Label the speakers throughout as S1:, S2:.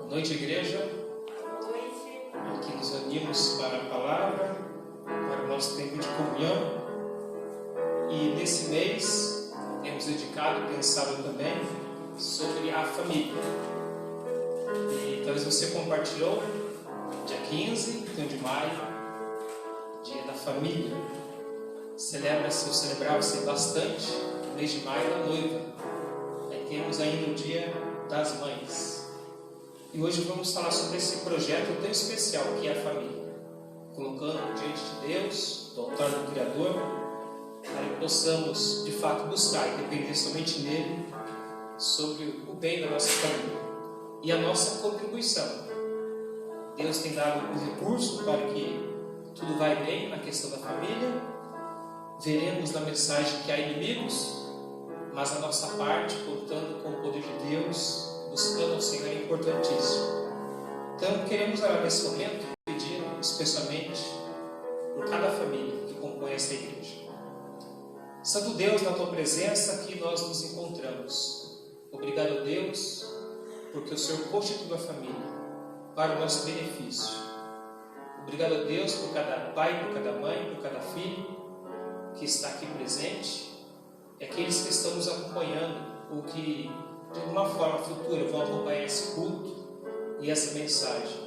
S1: Noite, igreja.
S2: Noite.
S1: Aqui nos unimos para a palavra, para o nosso tempo de comunhão. E nesse mês temos dedicado e pensado também sobre a família. E talvez você compartilhou, dia 15, então de maio, dia da família. Celebra-se, ou celebrava-se bastante, no mês de maio, da noiva. Aí temos ainda o dia das mães. E hoje vamos falar sobre esse projeto tão especial que é a família, colocando diante de Deus, do altar do Criador, para que possamos de fato buscar e depender somente nele sobre o bem da nossa família e a nossa contribuição. Deus tem dado um recurso para que tudo vai bem na questão da família. Veremos na mensagem que há inimigos, mas a nossa parte, contando com o poder de Deus, buscando ao Senhor, é importantíssimo. Então queremos orar nesse momento, pedir especialmente por cada família que compõe esta igreja. Santo Deus, na Tua presença aqui nós nos encontramos. Obrigado, Deus, porque o Senhor constituiu a família para o nosso benefício. Obrigado, Deus, por cada pai, por cada mãe, por cada filho que está aqui presente, e aqueles que estão nos acompanhando, ou que de alguma forma futura vão acompanhar esse culto e essa mensagem.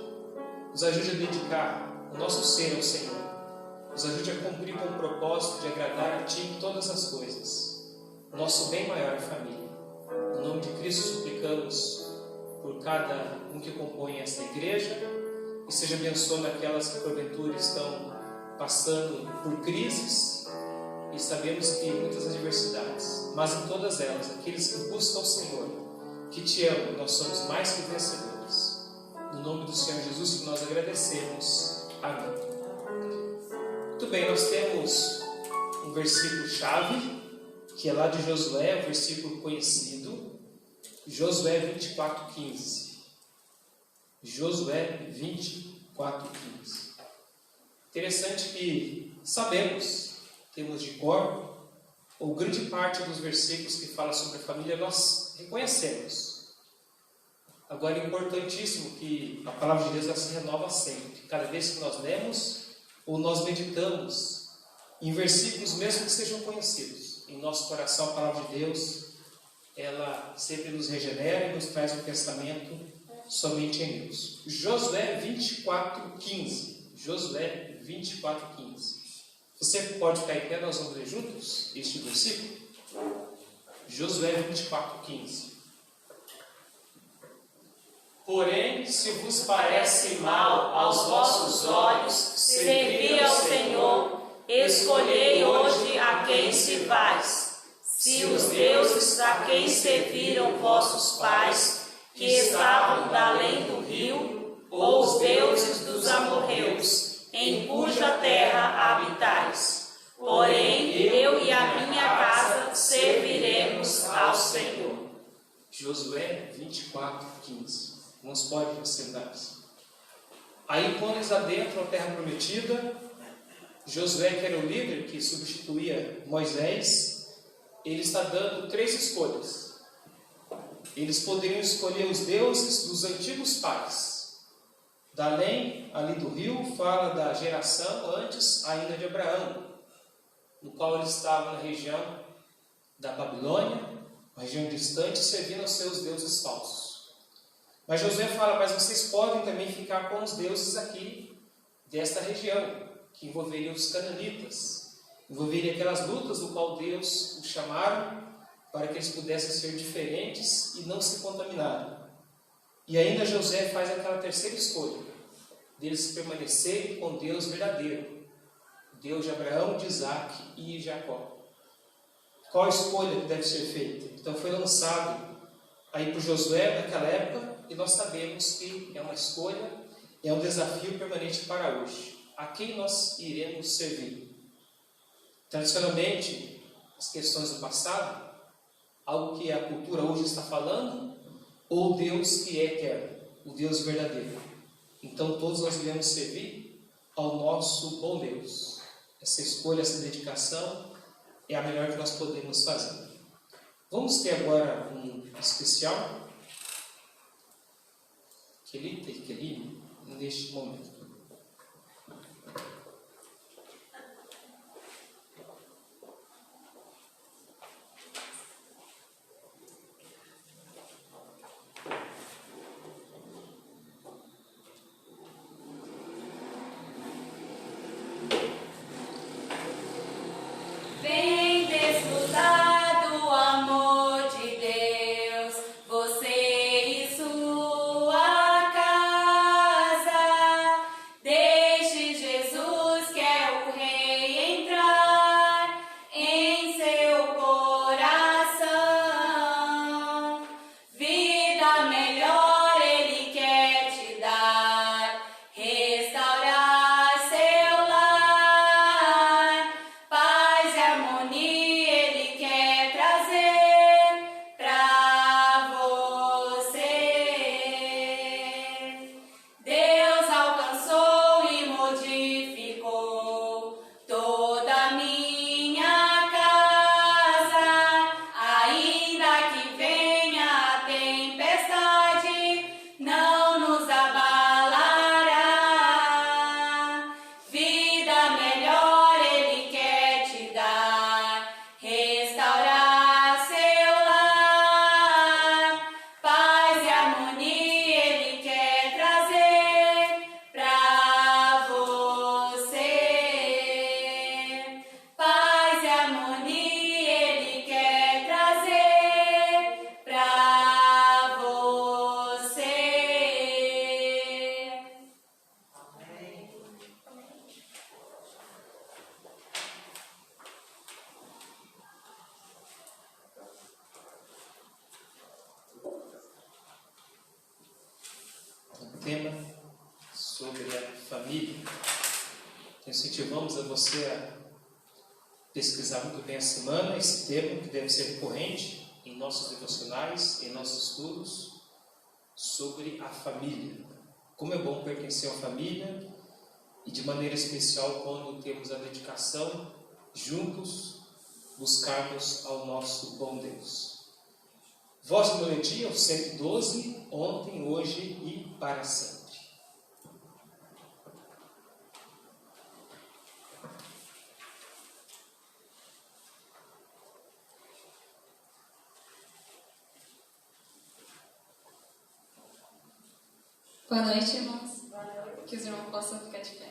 S1: Nos ajude a dedicar o nosso ser ao Senhor. Nos ajude a cumprir com o propósito de agradar a Ti em todas as coisas. O nosso bem maior é a família. No nome de Cristo suplicamos por cada um que compõe esta igreja, e seja abençoando aquelas que porventura estão passando por crises, e sabemos que muitas adversidades, mas em todas elas, aqueles que buscam o Senhor, que Te amam, nós somos mais que vencedores. No nome do Senhor Jesus que nós agradecemos. Amém. Muito bem, nós temos um versículo-chave, que é lá de Josué, um versículo conhecido, Josué 24:15. Josué 24:15. Interessante que sabemos, temos de cor, ou grande parte dos versículos que fala sobre a família nós reconhecemos. Agora é importantíssimo que a palavra de Deus ela se renova sempre. Cada vez que nós lemos ou nós meditamos em versículos mesmo que sejam conhecidos, em nosso coração a palavra de Deus ela sempre nos regenera e nos traz um pensamento somente em Deus. Josué 24:15. Josué 24:15. Você pode ficar em pé, nós vamos ler juntos este versículo? Josué 24:15. Porém, se vos parece mal aos vossos olhos servir ao Senhor, escolhei hoje a quem sirvais. Se os deuses a quem serviram vossos pais, que estavam da além do rio, ou os deuses dos amorreus, em cuja terra habitais. Porém, eu e a minha casa serviremos ao Senhor. Josué 24:15. Irmãos, pode sentar-se. Aí, quando eles adentram a terra prometida, Josué, que era o líder que substituía Moisés, ele está dando 3 escolhas. Eles poderiam escolher os deuses dos antigos pais. Da além, ali do rio, fala da geração antes ainda de Abraão, no qual eles estavam na região da Babilônia, uma região distante, servindo aos seus deuses falsos. Mas Josué fala, mas vocês podem também ficar com os deuses aqui, desta região, que envolveriam os cananitas, envolveriam aquelas lutas do qual Deus os chamaram, para que eles pudessem ser diferentes e não se contaminarem. E ainda José faz aquela terceira escolha, deles permanecerem com Deus verdadeiro, Deus de Abraão, de Isaac e de Jacó. Qual a escolha que deve ser feita? Então foi lançado aí por Josué naquela época, e nós sabemos que é uma escolha, é um desafio permanente para hoje. A quem nós iremos servir? Tradicionalmente, as questões do passado, algo que a cultura hoje está falando, ou Deus que é eterno, o Deus verdadeiro. Então todos nós devemos servir ao nosso bom Deus. Essa escolha, essa dedicação é a melhor que nós podemos fazer. Vamos ter agora um especial Kelita e Keline neste momento.
S2: Vem desfrutar do amor de Deus, você e sua casa. Deixe Jesus, que é o Rei, entrar em seu coração. Vida melhor Ele quer te dar, restaurar seu lar. Paz e harmonia Ele quer trazer pra você. Deus alcançou e modificou toda a minha casa. Ainda que venha a tempestade, não nos abalará. Vida melhor Ele quer te dar, restaurar seu lar. Paz e harmonia Ele quer trazer pra você. Paz e harmonia Ele quer trazer pra você.
S1: Um tema sobre a família. Incentivamos a você a pesquisar muito bem a semana esse tema, que deve ser recorrente em nossos devocionais, em nossos estudos sobre a família. Como é bom pertencer à família e, de maneira especial, quando temos a dedicação juntos buscarmos ao nosso bom Deus. Voz de melodia, o 112, ontem, hoje e para sempre.
S3: Boa noite, irmãos. Que os irmãos possam ficar de pé.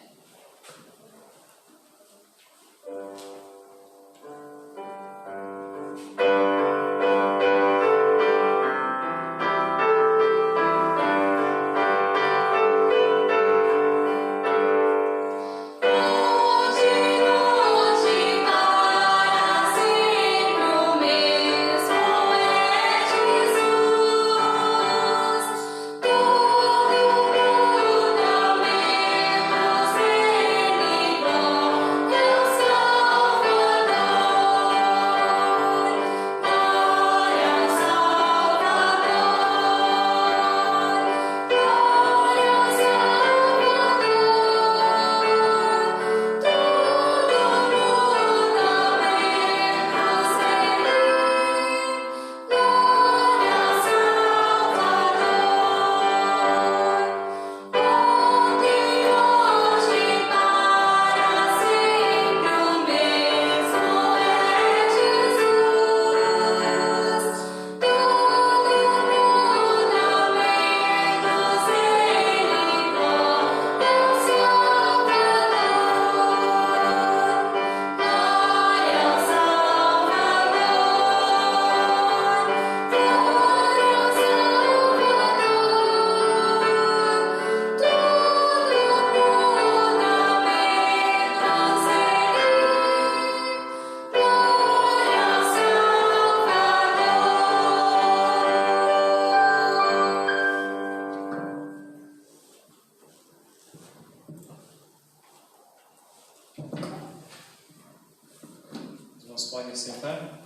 S1: Irmãos, podem sentar.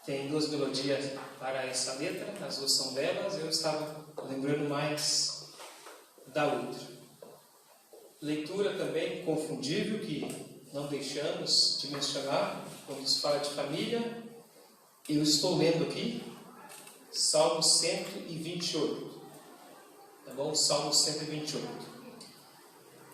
S1: Tem duas melodias para essa letra, as duas são belas, eu estava lembrando mais da outra. Leitura também confundível, que não deixamos de mencionar quando se fala de família. Eu estou lendo aqui Salmo 128. bom? Salmo 128.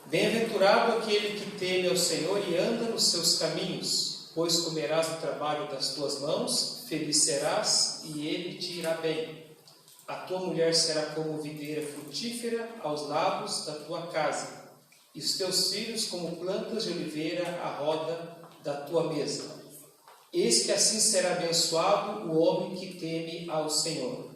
S1: Bem-aventurado aquele que teme ao Senhor e anda nos seus caminhos, pois comerás do trabalho das tuas mãos, feliz serás e ele te irá bem. A tua mulher será como videira frutífera aos lados da tua casa, e os teus filhos como plantas de oliveira à roda da tua mesa. Eis que assim será abençoado o homem que teme ao Senhor.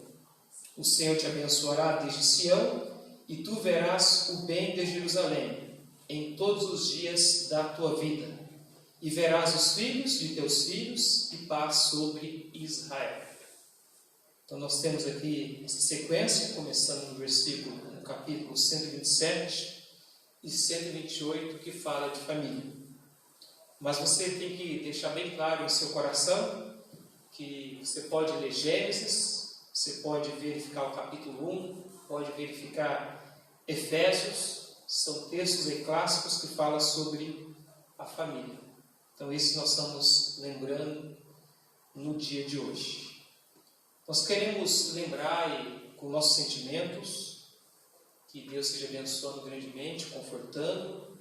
S1: O Senhor te abençoará desde Sião, e tu verás o bem de Jerusalém em todos os dias da tua vida, e verás os filhos de teus filhos e paz sobre Israel. Então nós temos aqui essa sequência, começando no capítulo 127 e 128, que fala de família. Mas você tem que deixar bem claro em seu coração que você pode ler Gênesis, você pode verificar o capítulo 1, pode verificar Efésios, são textos aí clássicos que falam sobre a família. Então, isso nós estamos lembrando no dia de hoje. Nós queremos lembrar com nossos sentimentos que Deus esteja abençoando grandemente, confortando.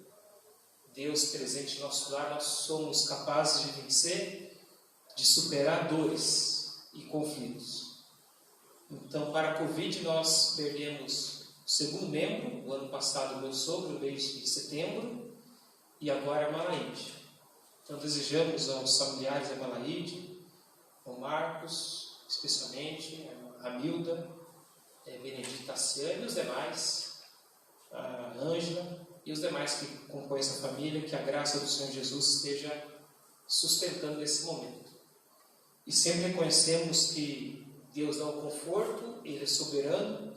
S1: Deus presente em nosso lar, nós somos capazes de vencer, de superar dores e conflitos. Então, para a Covid, nós perdemos o segundo membro, o ano passado, meu sogro, no mês de setembro, e agora a Malaide. Então, desejamos aos familiares da Malaide, ao Marcos, especialmente, a Milda, Benedita Tassiane e os demais, a Ângela, e os demais que compõem essa família, que a graça do Senhor Jesus esteja sustentando nesse momento. E sempre reconhecemos que Deus dá o conforto, Ele é soberano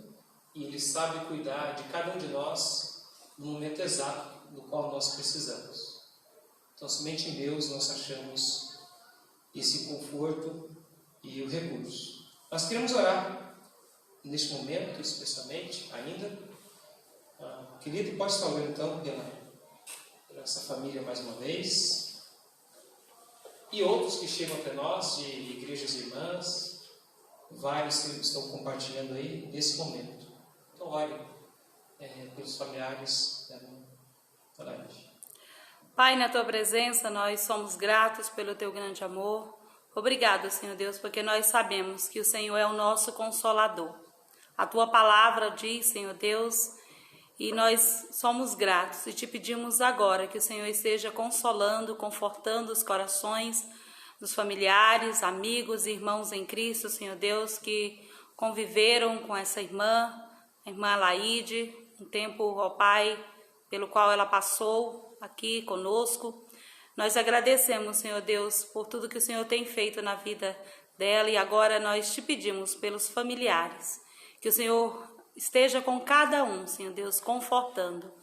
S1: e Ele sabe cuidar de cada um de nós no momento exato no qual nós precisamos. Então, somente em Deus nós achamos esse conforto e o recurso. Nós queremos orar neste momento, especialmente, ainda. Querido, pode estar orando então pela essa família mais uma vez. E outros que chegam até nós, de igrejas irmãs, vários que estão compartilhando aí nesse momento. Então, ore pelos familiares da Malaide.
S2: Pai, na Tua presença, nós somos gratos pelo Teu grande amor. Obrigado, Senhor Deus, porque nós sabemos que o Senhor é o nosso Consolador. A Tua palavra diz, Senhor Deus, e nós somos gratos e Te pedimos agora que o Senhor esteja consolando, confortando os corações dos familiares, amigos e irmãos em Cristo, Senhor Deus, que conviveram com essa irmã, a irmã Laide, um tempo, ó Pai, pelo qual ela passou aqui conosco. Nós agradecemos, Senhor Deus, por tudo que o Senhor tem feito na vida dela, e agora nós Te pedimos pelos familiares, que o Senhor esteja com cada um, Senhor Deus, confortando.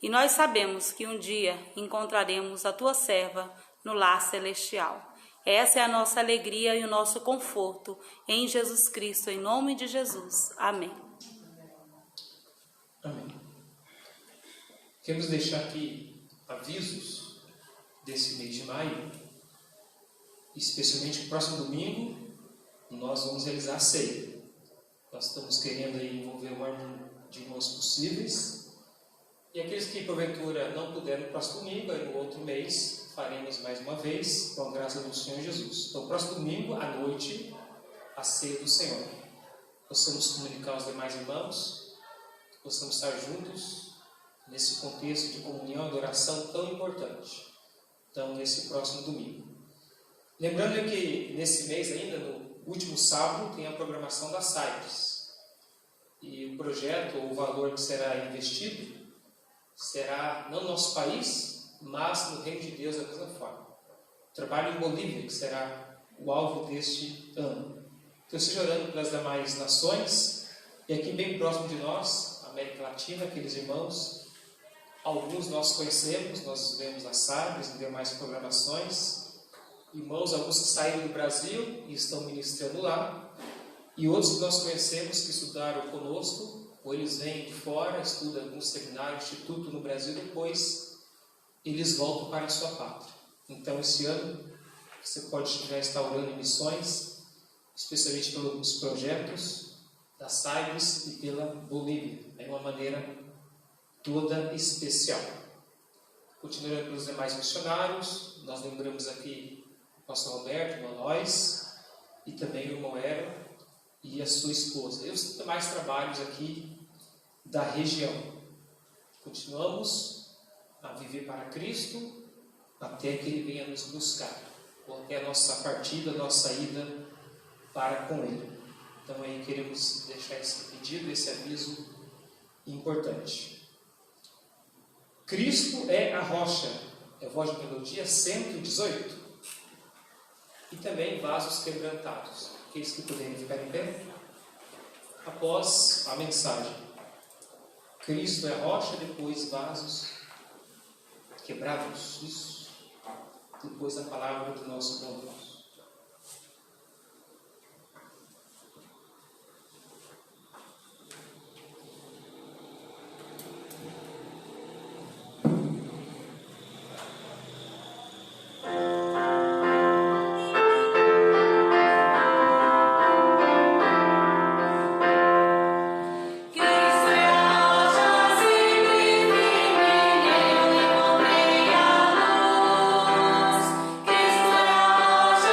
S2: E nós sabemos que um dia encontraremos a Tua serva no lar celestial. Essa é a nossa alegria e o nosso conforto em Jesus Cristo, em nome de Jesus. Amém.
S1: Amém. Queremos deixar aqui avisos desse mês de maio, especialmente no próximo domingo, nós vamos realizar a ceia. Nós estamos querendo aí envolver o maior de irmãos possíveis. E aqueles que porventura não puderam no próximo domingo, aí no outro mês, faremos mais uma vez, com a graça do Senhor Jesus. Então, próximo domingo, à noite, a ceia do Senhor. Possamos comunicar aos demais irmãos, possamos estar juntos nesse contexto de comunhão e adoração tão importante. Então, nesse próximo domingo. Lembrando que nesse mês ainda, no último sábado, tem a programação das sites. E o projeto, ou o valor que será investido, será não no nosso país, mas no Reino de Deus da mesma forma. O trabalho em Bolívia, que será o alvo deste ano. Então, esteja orando pelas demais nações, e aqui bem próximo de nós, América Latina, aqueles irmãos, alguns nós conhecemos, nós vemos as SABs e demais programações, irmãos, alguns que saíram do Brasil e estão ministrando lá, e outros que nós conhecemos que estudaram conosco, ou eles vêm de fora, estudam algum seminário, instituto no Brasil, depois eles voltam para a sua pátria. Então, esse ano, você pode já estar orando em missões, especialmente pelos projetos da Sagres e pela Bolívia. É uma maneira toda especial. Continuando pelos demais missionários, nós lembramos aqui o pastor Roberto, o irmão Lois, e também o irmão Ero e a sua esposa. E os demais trabalhos aqui da região. Continuamos a viver para Cristo até que Ele venha nos buscar, ou até a nossa partida, a nossa ida para com Ele. Então aí queremos deixar esse pedido, esse aviso importante. Cristo é a rocha, é a voz de melodia 118. E também vasos quebrantados. Aqueles que puderem ficar em pé. Após a mensagem. Cristo é a rocha, depois vasos quebrados. Isso. Depois a palavra do nosso bom Deus.
S4: Cristo é a rocha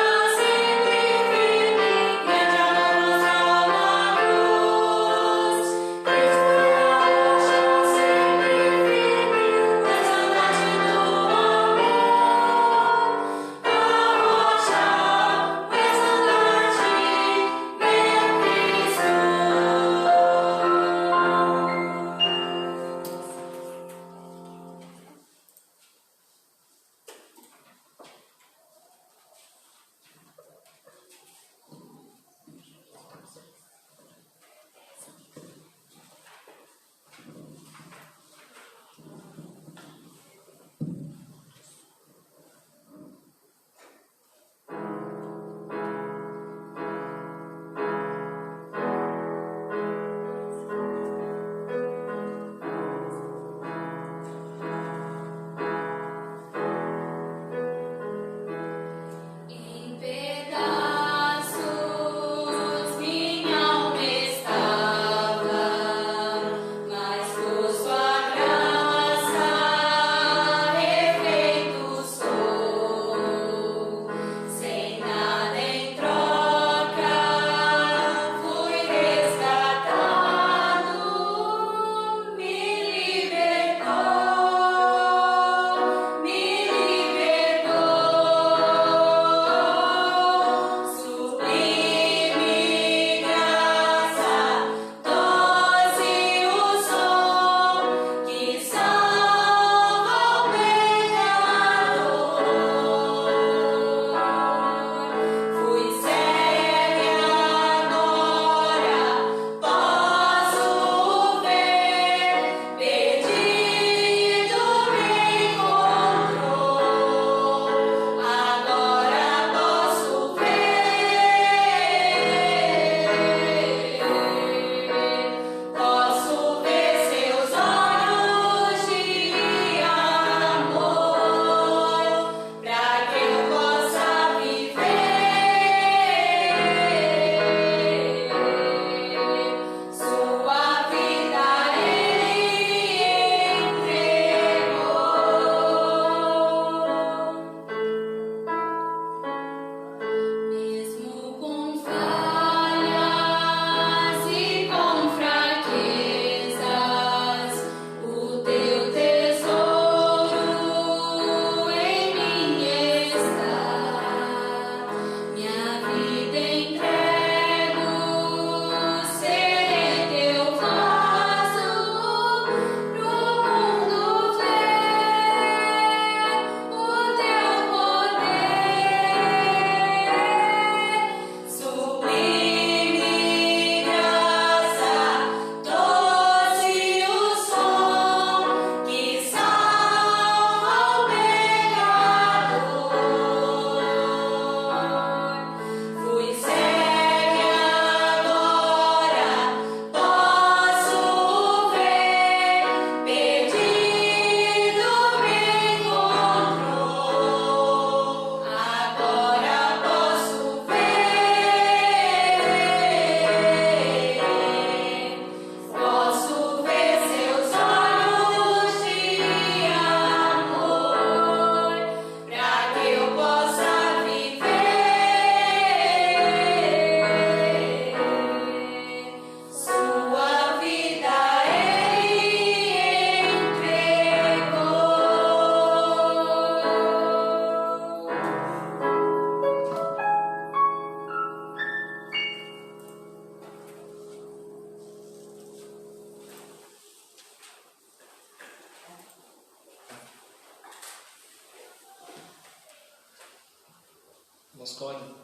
S1: irmãos podem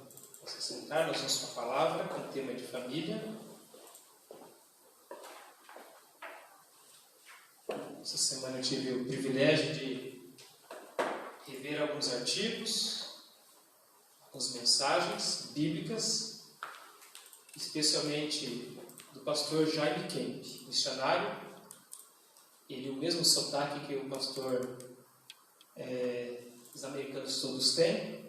S1: se sentar, nós vamos com a palavra, com o tema de família. Essa semana eu tive o privilégio de rever alguns artigos, algumas mensagens bíblicas, especialmente do pastor Jaime Kemp, missionário. Ele, o mesmo sotaque que o pastor os americanos todos têm,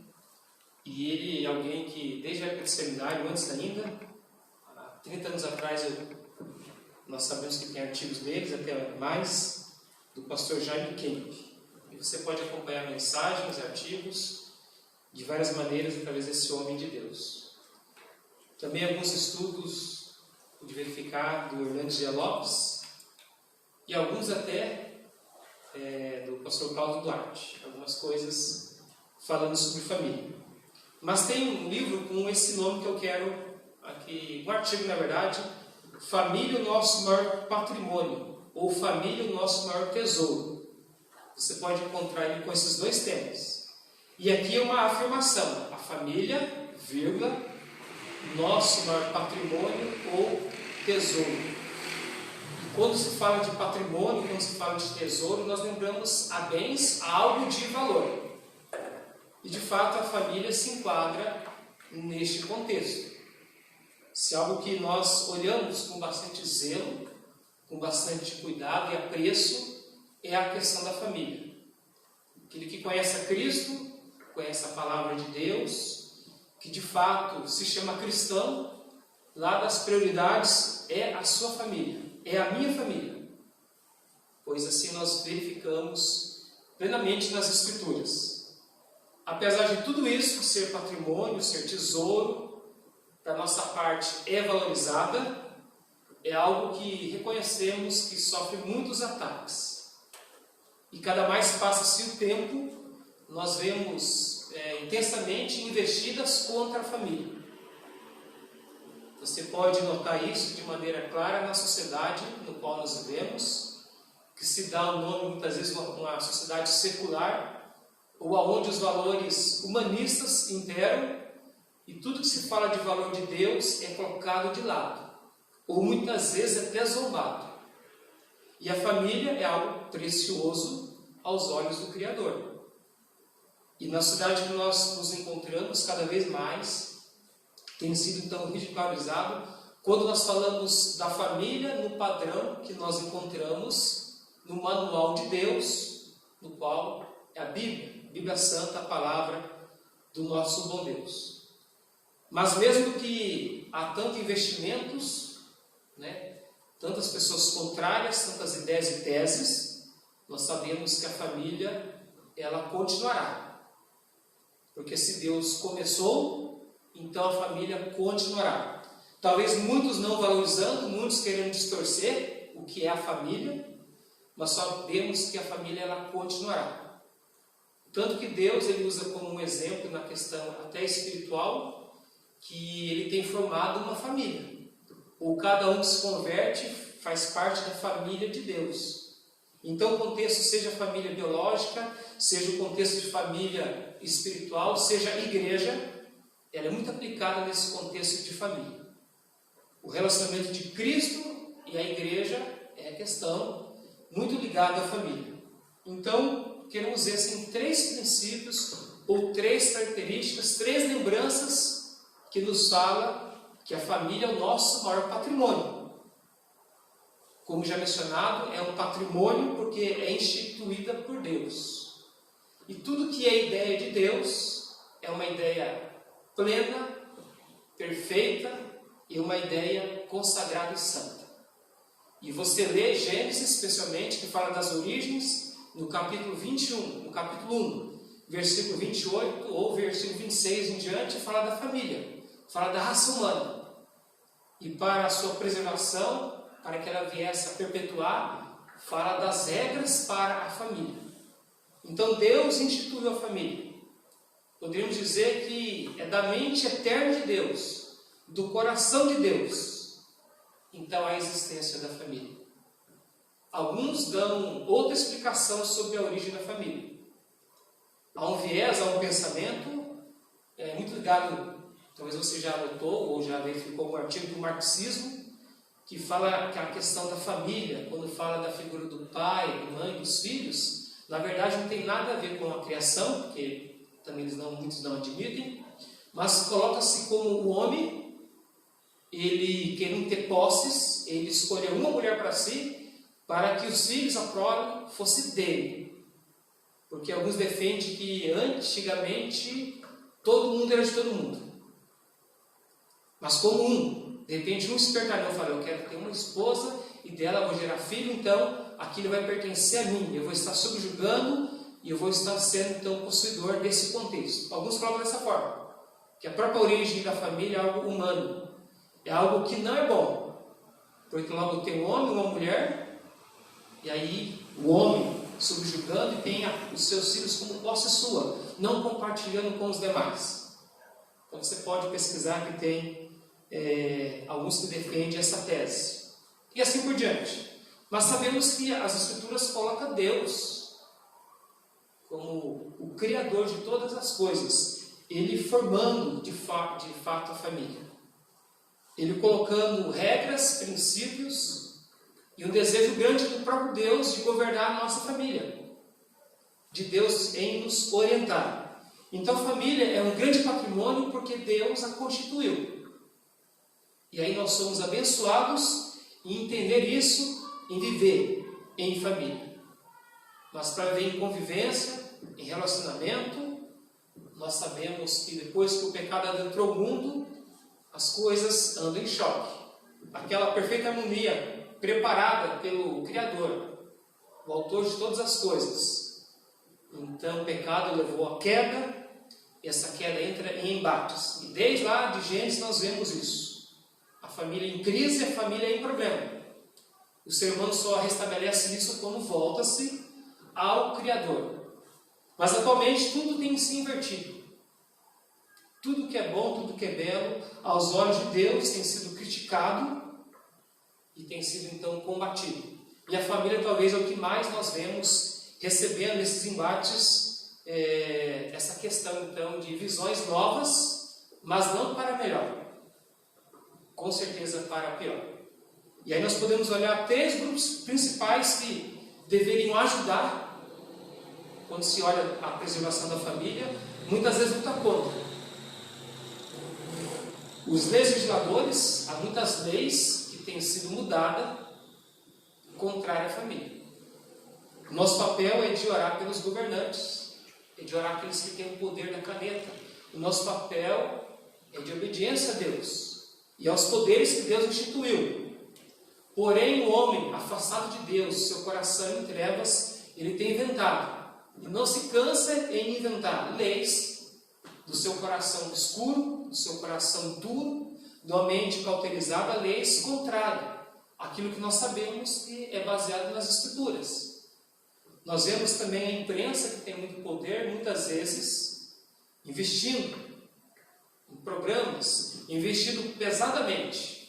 S1: e ele é alguém que, desde a época de seminário, antes ainda, há 30 anos atrás, nós sabemos que tem artigos deles, até mais, do pastor Jaime Kemp. E você pode acompanhar mensagens, artigos, de várias maneiras, através desse homem de Deus. Também alguns estudos de verificar do Hernandes G. Lopes, e alguns até do pastor Paulo Duarte, algumas coisas falando sobre família. Mas tem um livro com esse nome que eu quero aqui, um artigo na verdade, Família, o Nosso Maior Patrimônio, ou Família, o Nosso Maior Tesouro. Você pode encontrar ele com esses dois temas. E aqui é uma afirmação, a família, vírgula, nosso maior patrimônio ou tesouro. Quando se fala de patrimônio, quando se fala de tesouro, nós lembramos a bens, a algo de valor. E de fato a família se enquadra neste contexto. Se algo que nós olhamos com bastante zelo, com bastante cuidado e apreço, é a questão da família. Aquele que conhece a Cristo, conhece a palavra de Deus, que de fato se chama cristão, lá das prioridades é a sua família. É a minha família, pois assim nós verificamos plenamente nas Escrituras. Apesar de tudo isso ser patrimônio, ser tesouro, da nossa parte é valorizada, é algo que reconhecemos que sofre muitos ataques. E cada mais passa-se o tempo, nós vemos intensamente investidas contra a família. Você pode notar isso de maneira clara na sociedade no qual nós vivemos, que se dá o nome muitas vezes uma sociedade secular, ou aonde os valores humanistas imperam, e tudo que se fala de valor de Deus é colocado de lado, ou muitas vezes até zombado. E a família é algo precioso aos olhos do Criador. E na sociedade que nós nos encontramos, cada vez mais, tem sido então ridicularizado quando nós falamos da família no padrão que nós encontramos no manual de Deus, no qual é a Bíblia Santa, a palavra do nosso bom Deus. Mas mesmo que há tantos investimentos, tantas pessoas contrárias, tantas ideias e teses, nós sabemos que a família ela continuará. Porque se Deus começou, então a família continuará. Talvez muitos não valorizando, muitos querendo distorcer o que é a família, mas sabemos que a família ela continuará. Tanto que Deus ele usa como um exemplo na questão até espiritual, que ele tem formado uma família. Ou cada um que se converte faz parte da família de Deus. Então o contexto seja a família biológica, seja o contexto de família espiritual, seja a igreja, ela é muito aplicada nesse contexto de família. O relacionamento de Cristo e a igreja é a questão muito ligada à família. Então, queremos ver assim, 3 princípios ou 3 características, 3 lembranças que nos fala que a família é o nosso maior patrimônio. Como já mencionado, é um patrimônio porque é instituída por Deus. E tudo que é ideia de Deus é uma ideia plena, perfeita e uma ideia consagrada e santa. E você lê Gênesis, especialmente, que fala das origens, no capítulo 21, no capítulo 1, versículo 28 ou versículo 26 em diante, fala da família, fala da raça humana. E para a sua preservação, para que ela viesse a perpetuar, fala das regras para a família. Então Deus instituiu a família. Poderíamos dizer que é da mente eterna de Deus, do coração de Deus, então a existência da família. Alguns dão outra explicação sobre a origem da família. Há um viés, há um pensamento é muito ligado, talvez você já notou ou já verificou um artigo do marxismo, que fala que a questão da família, quando fala da figura do pai, da mãe, dos filhos, na verdade não tem nada a ver com a criação, porque também muitos não admitem, mas coloca-se como o homem, ele querendo ter posses, ele escolheu uma mulher para si, para que os filhos, a prole, fosse dele. Porque alguns defendem que antigamente todo mundo era de todo mundo. Mas como de repente um despertador falou, eu quero ter uma esposa e dela eu vou gerar filho, então aquilo vai pertencer a mim, eu vou estar subjugando e eu vou estar sendo então possuidor desse contexto. Alguns colocam dessa forma, que a própria origem da família é algo humano, é algo que não é bom, porque logo tem um homem, uma mulher, e aí o homem subjugando e tem os seus filhos como posse sua, não compartilhando com os demais. Então você pode pesquisar que tem alguns que defendem essa tese. E assim por diante. Mas sabemos que as Escrituras colocam Deus como o Criador de todas as coisas. Ele formando de fato a família. Ele colocando regras, princípios e um desejo grande do próprio Deus de governar a nossa família. De Deus em nos orientar. Então a família é um grande patrimônio porque Deus a constituiu. E aí nós somos abençoados em entender isso, em viver em família. Mas para viver em convivência, em relacionamento, nós sabemos que depois que o pecado adentrou o mundo, as coisas andam em choque. Aquela perfeita harmonia preparada pelo Criador, o autor de todas as coisas. Então o pecado levou à queda, e essa queda entra em embates. E desde lá de Gênesis nós vemos isso. A família em crise, a família em problema. O ser humano só restabelece isso quando volta-se ao Criador. Mas atualmente tudo tem se invertido. Tudo que é bom, tudo que é belo, aos olhos de Deus tem sido criticado e tem sido então combatido. E a família talvez é o que mais nós vemos recebendo esses embates, essa questão então de visões novas, mas não para melhor. Com certeza para pior. E aí nós podemos olhar 3 grupos principais que deveriam ajudar quando se olha a preservação da família, muitas vezes luta contra. Os legisladores, há muitas leis que têm sido mudadas contrária à família. O nosso papel é de orar pelos governantes, é de orar pelos que têm o poder da caneta. O nosso papel é de obediência a Deus e aos poderes que Deus instituiu. Porém, o homem, afastado de Deus, seu coração em trevas, ele tem inventado. E não se cansa em inventar leis do seu coração escuro, do seu coração duro, da mente cauterizada, leis contrárias àquilo que nós sabemos que é baseado nas Escrituras. Nós vemos também a imprensa, que tem muito poder, muitas vezes, investindo em programas, investindo pesadamente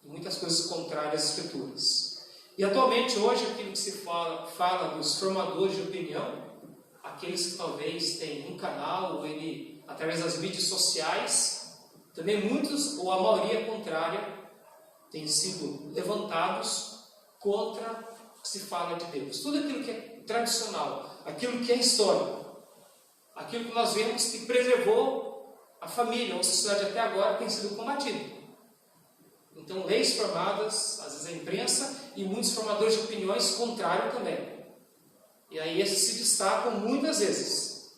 S1: em muitas coisas contrárias às Escrituras. E atualmente, hoje, aquilo que se fala dos formadores de opinião, aqueles que talvez têm um canal, ou ele, através das mídias sociais, também muitos, ou a maioria contrária, têm sido levantados contra o que se fala de Deus. Tudo aquilo que é tradicional, aquilo que é histórico, aquilo que nós vemos que preservou a família, ou a sociedade até agora, tem sido combatido. Então, leis formadas, às vezes a imprensa, e muitos formadores de opiniões contrários também. E aí esses se destacam muitas vezes.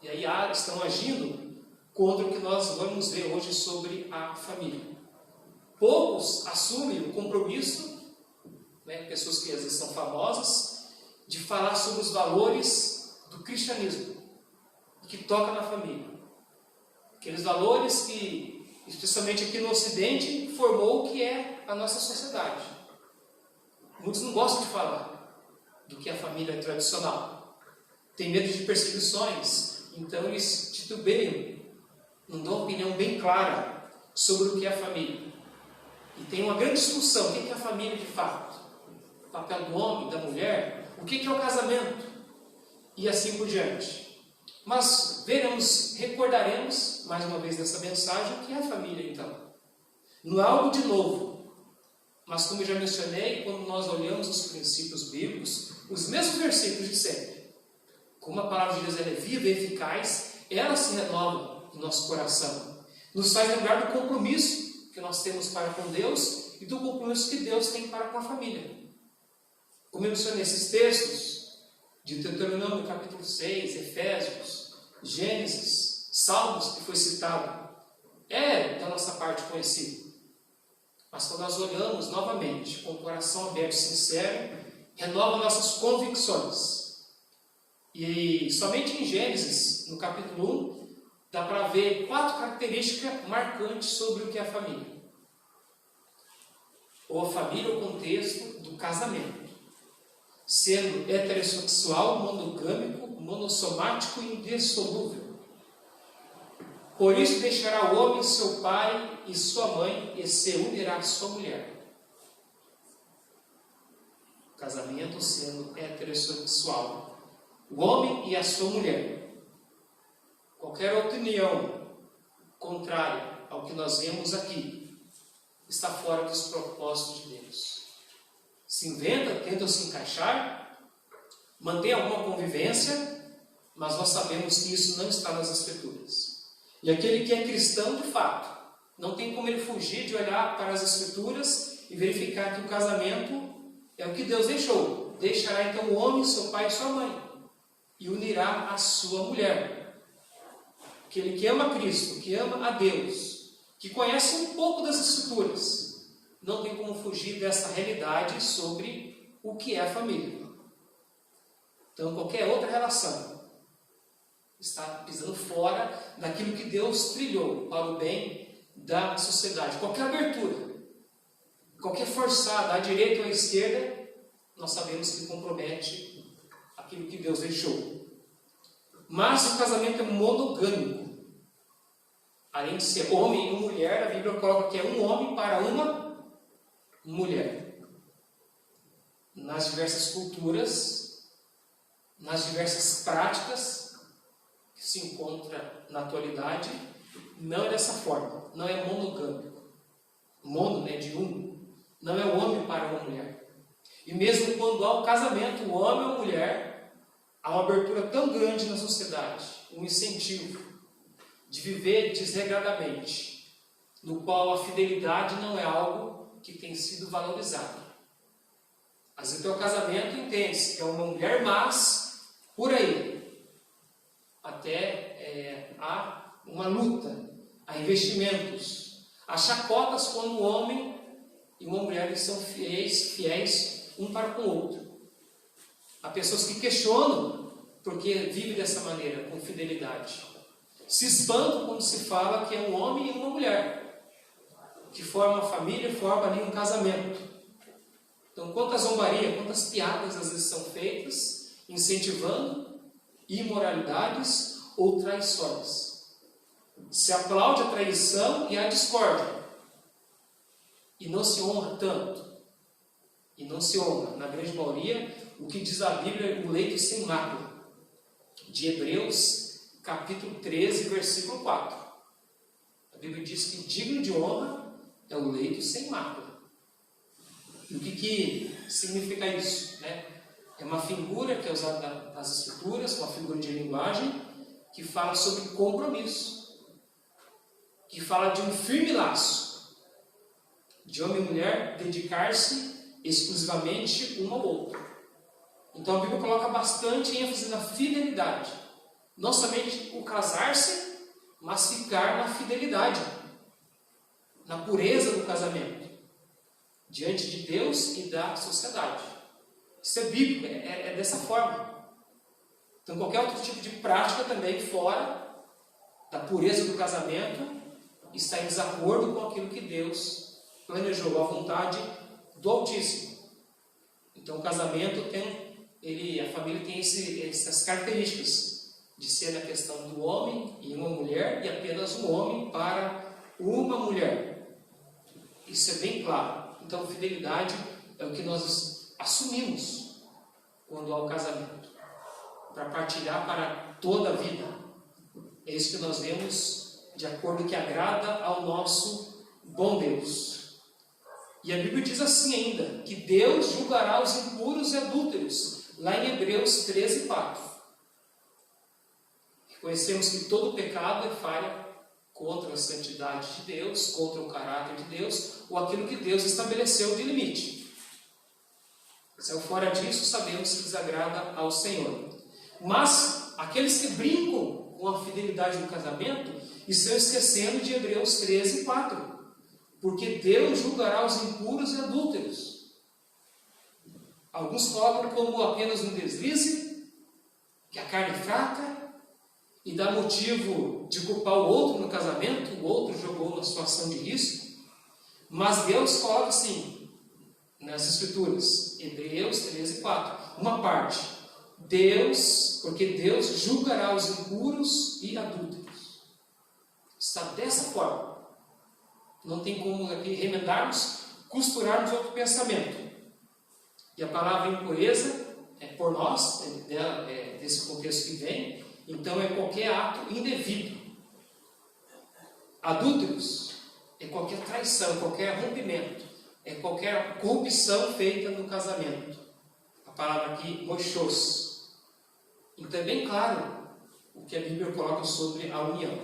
S1: E aí estão agindo contra o que nós vamos ver hoje sobre a família. Poucos assumem o compromisso, pessoas que às vezes são famosas, de falar sobre os valores do cristianismo, que toca na família. Aqueles valores que, especialmente aqui no Ocidente, formou o que é a nossa sociedade. Muitos não gostam de falar do que é a família tradicional. Tem medo de perseguições, então eles titubeiam, não dão uma opinião bem clara sobre o que é a família. E tem uma grande discussão, o que é a família de fato? O papel do homem, da mulher, o que é o casamento? E assim por diante. Mas recordaremos mais uma vez nessa mensagem o que é a família então. Não é algo de novo, mas como eu já mencionei, quando nós olhamos os princípios bíblicos, os mesmos versículos de sempre, como a palavra de Deus é viva e eficaz, ela se renova no nosso coração, nos faz lembrar do compromisso que nós temos para com Deus e do compromisso que Deus tem para com a família. Como eu mencionei esses textos de Deuteronômio capítulo 6, Efésios, Gênesis, Salmos, que foi citado, é da nossa parte conhecido. Mas quando nós olhamos novamente, com o coração aberto e sincero, renova nossas convicções. E somente em Gênesis, no capítulo 1, dá para ver 4 características marcantes sobre o que é a família. Ou a família, o contexto do casamento. Sendo heterossexual, monogâmico, monossomático e indissolúvel. Por isso deixará o homem seu pai e sua mãe e se unirá à sua mulher. Casamento sendo heterossexual. O homem e a sua mulher. Qualquer opinião contrária ao que nós vemos aqui está fora dos propósitos de Deus. Se inventa, tenta se encaixar, mantém alguma convivência, mas nós sabemos que isso não está nas Escrituras. E aquele que é cristão de fato, não tem como ele fugir de olhar para as Escrituras e verificar que o casamento é o que Deus deixou. Deixará então o homem, seu pai e sua mãe, e unirá a sua mulher. Aquele que ama Cristo, que ama a Deus, que conhece um pouco das Escrituras, não tem como fugir dessa realidade sobre o que é a família. Então, qualquer outra relação está pisando fora daquilo que Deus trilhou para o bem da sociedade. Qualquer abertura, qualquer forçada à direita ou à esquerda, nós sabemos que compromete aquilo que Deus deixou. Mas o casamento é monogâmico. Além de ser homem e mulher, a Bíblia coloca que é um homem para uma mulher. Nas diversas culturas, nas diversas práticas que se encontra na atualidade, não é dessa forma, não é monogâmico. Mono, né, de um, não é o homem para uma mulher. E mesmo quando há o casamento, o homem ou a mulher, há uma abertura tão grande na sociedade, um incentivo de viver desregradamente, no qual a fidelidade não é algo que tem sido valorizado. Às vezes, o casamento entende-se que é uma mulher, mas por aí até há uma luta, há investimentos, há chacotas quando um homem e uma mulher eles são fiéis um para com o outro. Há pessoas que questionam porque vivem dessa maneira, com fidelidade. Se espantam quando se fala que é um homem e uma mulher que forma uma família, forma ali um casamento. Então, quantas zombarias, quantas piadas às vezes são feitas, incentivando imoralidades ou traições. Se aplaude a traição e a discórdia. E não se honra tanto. E não se honra, na grande maioria, o que diz a Bíblia, o leito sem mácula. De Hebreus, capítulo 13, versículo 4. A Bíblia diz que digno de honra é o leito sem mácula. E o que significa isso? Né? É uma figura que é usada nas Escrituras, uma figura de linguagem, que fala sobre compromisso, que fala de um firme laço, de homem e mulher dedicar-se exclusivamente um ao outro. Então a Bíblia coloca bastante ênfase na fidelidade. Não somente o casar-se, mas ficar na fidelidade, na pureza do casamento, diante de Deus e da sociedade. Isso é bíblico, é dessa forma. Então qualquer outro tipo de prática também fora da pureza do casamento está em desacordo com aquilo que Deus planejou, a vontade do Altíssimo. Então o casamento a família tem essas características de ser a questão do homem e uma mulher e apenas um homem para uma mulher. Isso é bem claro. Então, fidelidade é o que nós assumimos quando há o casamento, para partilhar para toda a vida. É isso que nós vemos de acordo que agrada ao nosso bom Deus. E a Bíblia diz assim ainda, que Deus julgará os impuros e adúlteros, lá em Hebreus 13:4. Reconhecemos que todo pecado é falha contra a santidade de Deus, contra o caráter de Deus, ou aquilo que Deus estabeleceu de limite. Se fora disso, sabemos que desagrada ao Senhor. Mas aqueles que brincam com a fidelidade do casamento estão esquecendo de Hebreus 13:4. Porque Deus julgará os impuros e adúlteros. Alguns colocam como apenas um deslize, que a carne é fraca, e dá motivo de culpar o outro no casamento, o outro jogou numa situação de risco. Mas Deus coloca assim, nas Escrituras, Hebreus 13:4, uma parte, porque Deus julgará os impuros e adúlteros. Está dessa forma. Não tem como aqui remendarmos, costurarmos outro pensamento. E a palavra impureza é por nós, desse contexto que vem, então é qualquer ato indevido. Adúlteros é qualquer traição, qualquer rompimento, é qualquer corrupção feita no casamento. A palavra aqui, mochos. Então é bem claro o que a Bíblia coloca sobre a união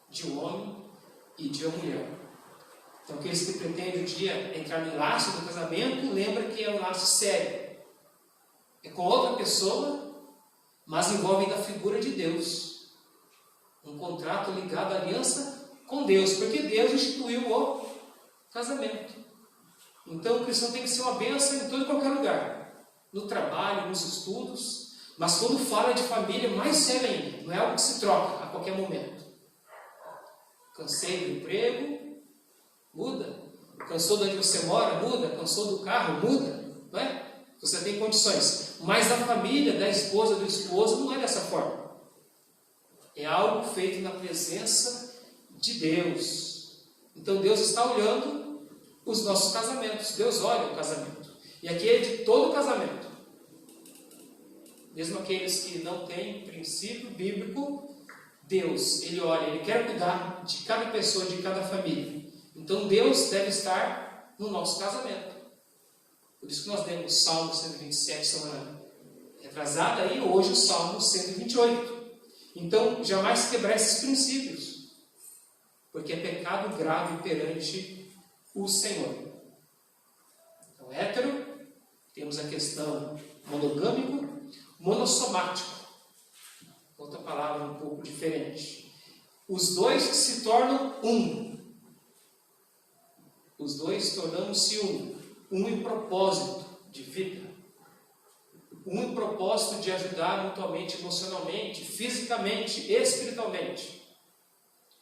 S1: de um homem e de uma mulher. Então aqueles que pretendem um dia entrar no laço do casamento, lembra que é um laço sério. É com outra pessoa, mas envolve da figura de Deus. Um contrato ligado à aliança com Deus, porque Deus instituiu o casamento. Então o cristão tem que ser uma bênção em todo e qualquer lugar. No trabalho, nos estudos, mas quando fala de família, mais sério ainda. Não é algo que se troca a qualquer momento. Cansei do emprego, muda. Cansou de onde você mora, muda. Cansou do carro, muda. Não é? Você tem condições. Mas da família, da esposa, do esposo, não é dessa forma. É algo feito na presença de Deus. Então Deus está olhando os nossos casamentos. Deus olha o casamento. E aqui é de todo casamento. Mesmo aqueles que não têm princípio bíblico, Deus, Ele olha, Ele quer cuidar de cada pessoa, de cada família. Então Deus deve estar no nosso casamento. Por isso que nós lemos o Salmo 127 semana retrasada e hoje o Salmo 128. Então, jamais quebrar esses princípios, porque é pecado grave perante o Senhor. Então, hétero, temos a questão monogâmico, monossomático. Outra palavra um pouco diferente. Os dois que se tornam um. Os dois tornamos-se um. Um em propósito de vida. Um em propósito de ajudar mutuamente, emocionalmente, fisicamente, espiritualmente.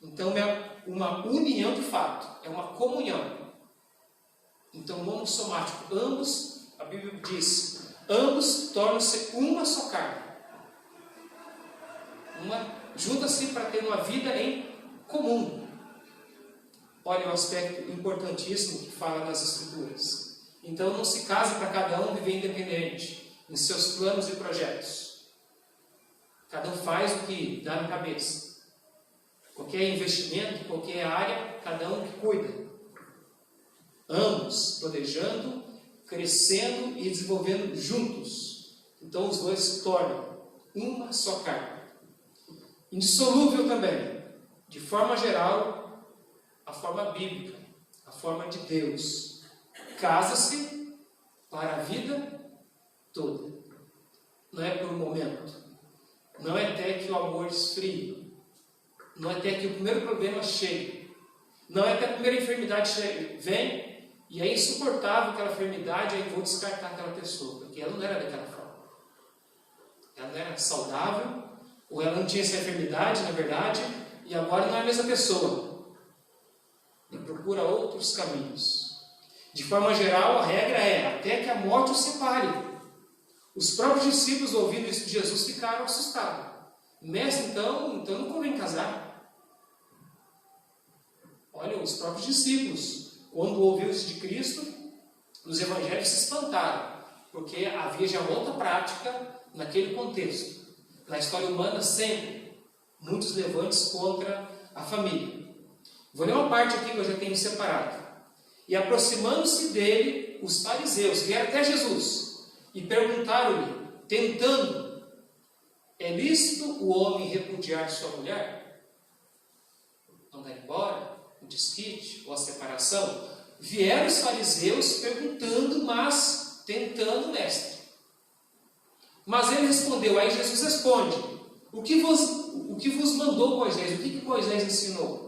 S1: Então é uma união de fato, é uma comunhão. Então, monossomático, ambos, a Bíblia diz, ambos tornam-se uma só carne. Junta-se para ter uma vida em comum. Olha o aspecto importantíssimo que fala nas Escrituras. Então não se case para cada um viver independente em seus planos e projetos. Cada um faz o que dá na cabeça. Qualquer investimento, qualquer área, cada um que cuida. Ambos planejando, crescendo e desenvolvendo juntos. Então os dois se tornam uma só carne. Indissolúvel também, de forma geral, a forma bíblica, a forma de Deus. Casa-se para a vida toda. Não é por um momento. Não é até que o amor esfrie. Não é até que o primeiro problema chegue. Não é até que a primeira enfermidade vem e é insuportável aquela enfermidade, aí vou descartar aquela pessoa, porque ela não era daquela forma. Ela não era saudável, ou ela não tinha essa enfermidade, na verdade, e agora não é a mesma pessoa. E procura outros caminhos. De forma geral, a regra é até que a morte os separe. Os próprios discípulos, ouvindo isso de Jesus, ficaram assustados. Mestre, então não convém casar. Olha, os próprios discípulos, quando ouviram isso de Cristo, nos evangelhos se espantaram, porque havia já outra prática naquele contexto. na história humana, sempre, muitos levantes contra a família. Vou ler uma parte aqui que eu já tenho separado. E aproximando-se dele, os fariseus vieram até Jesus e perguntaram-lhe, tentando: é lícito o homem repudiar sua mulher? Mandar embora? O desquite ou a separação? Vieram os fariseus perguntando, mas tentando o mestre. Mas ele respondeu, aí Jesus responde: o que vos mandou Moisés? O que Moisés ensinou?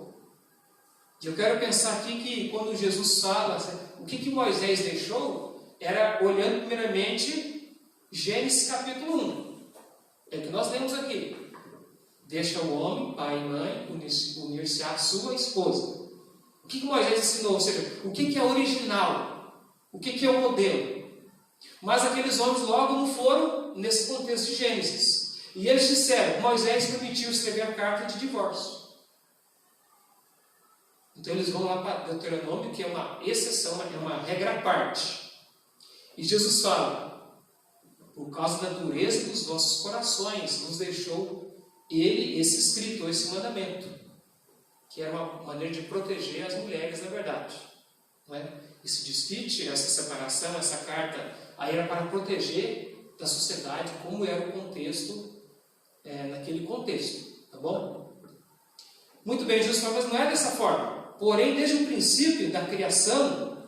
S1: E eu quero pensar aqui que quando Jesus fala, o que Moisés deixou, era olhando primeiramente Gênesis capítulo 1. É o que nós lemos aqui. Deixa o homem, pai e mãe, unir-se à sua esposa. O que Moisés ensinou? Ou seja, o que é original? O que é o modelo? Mas aqueles homens logo não foram nesse contexto de Gênesis. E eles disseram, Moisés permitiu escrever a carta de divórcio. Então eles vão lá para Deuteronômio, que é uma exceção, é uma regra à parte. E Jesus fala, por causa da dureza dos nossos corações, nos deixou ele esse escrito, esse mandamento, que era uma maneira de proteger as mulheres, na verdade. Não é? Esse desquite, essa separação, essa carta, aí era para proteger da sociedade, como era o contexto, naquele contexto. Tá bom? Muito bem, Jesus fala, mas não é dessa forma. Porém, desde o princípio da criação,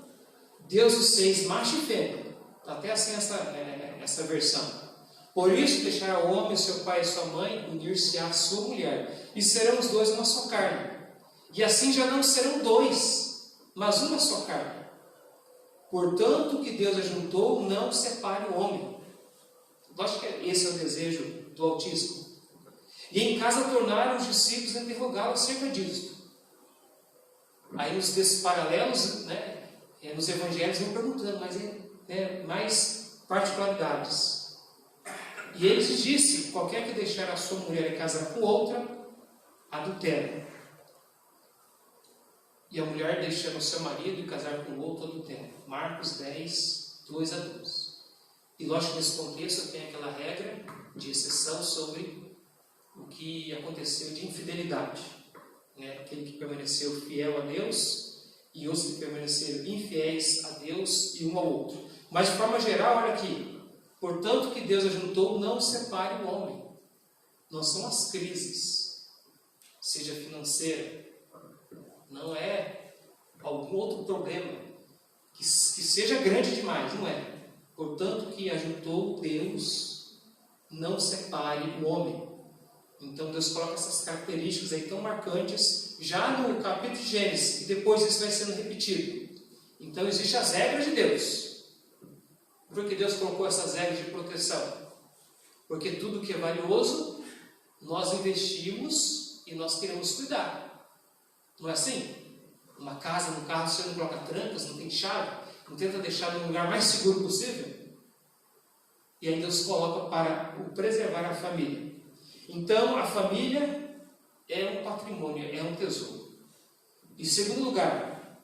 S1: Deus os fez macho e fêmea. Está até assim essa versão. Por isso, deixará o homem, seu pai e sua mãe, unir-se à sua mulher, e serão os dois uma só carne. E assim já não serão dois, mas uma só carne. Portanto, o que Deus ajuntou, não separe o homem. Eu acho que esse é o desejo do Altíssimo. E em casa tornaram os discípulos a interrogá-lo acerca disso. Aí nos desses paralelos, nos evangelhos vão perguntando, mas mais particularidades. E ele disse, qualquer que deixar a sua mulher e casar com outra, adultera. E a mulher deixando o seu marido e casar com outro, adultera. Marcos 10, 2 a 12. E lógico que nesse contexto tem aquela regra de exceção sobre o que aconteceu de infidelidade. Aquele que permaneceu fiel a Deus e os que permaneceram infiéis a Deus e um ao outro. Mas de forma geral, olha aqui. Portanto, que Deus ajuntou, não separe o homem. Não são as crises, seja financeira, não é algum outro problema que seja grande demais, não é. Portanto, que ajuntou Deus, não separe o homem. Então Deus coloca essas características aí tão marcantes já no capítulo de Gênesis, e depois isso vai sendo repetido. Então existem as regras de Deus. Por que Deus colocou essas regras de proteção? Porque tudo que é valioso, nós investimos e nós queremos cuidar. Não é assim? Uma casa, no carro, você não coloca trancas, não tem chave, não tenta deixar no lugar mais seguro possível. E aí Deus coloca para preservar a família. Então, a família é um patrimônio, é um tesouro. Em segundo lugar,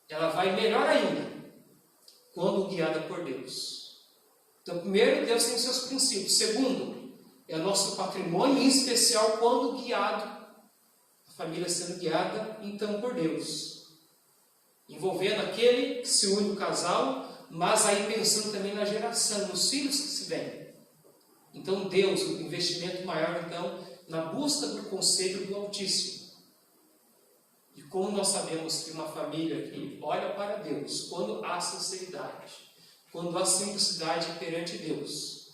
S1: ela vai melhor ainda quando guiada por Deus. Então, primeiro, Deus tem os seus princípios. Segundo, é o nosso patrimônio, em especial quando guiado, a família sendo guiada, então, por Deus. Envolvendo aquele que se une o casal, mas aí pensando também na geração, nos filhos que se vêm. Então Deus, o investimento maior, então, na busca do conselho do Altíssimo. E como nós sabemos que uma família que olha para Deus, quando há sinceridade, quando há simplicidade perante Deus,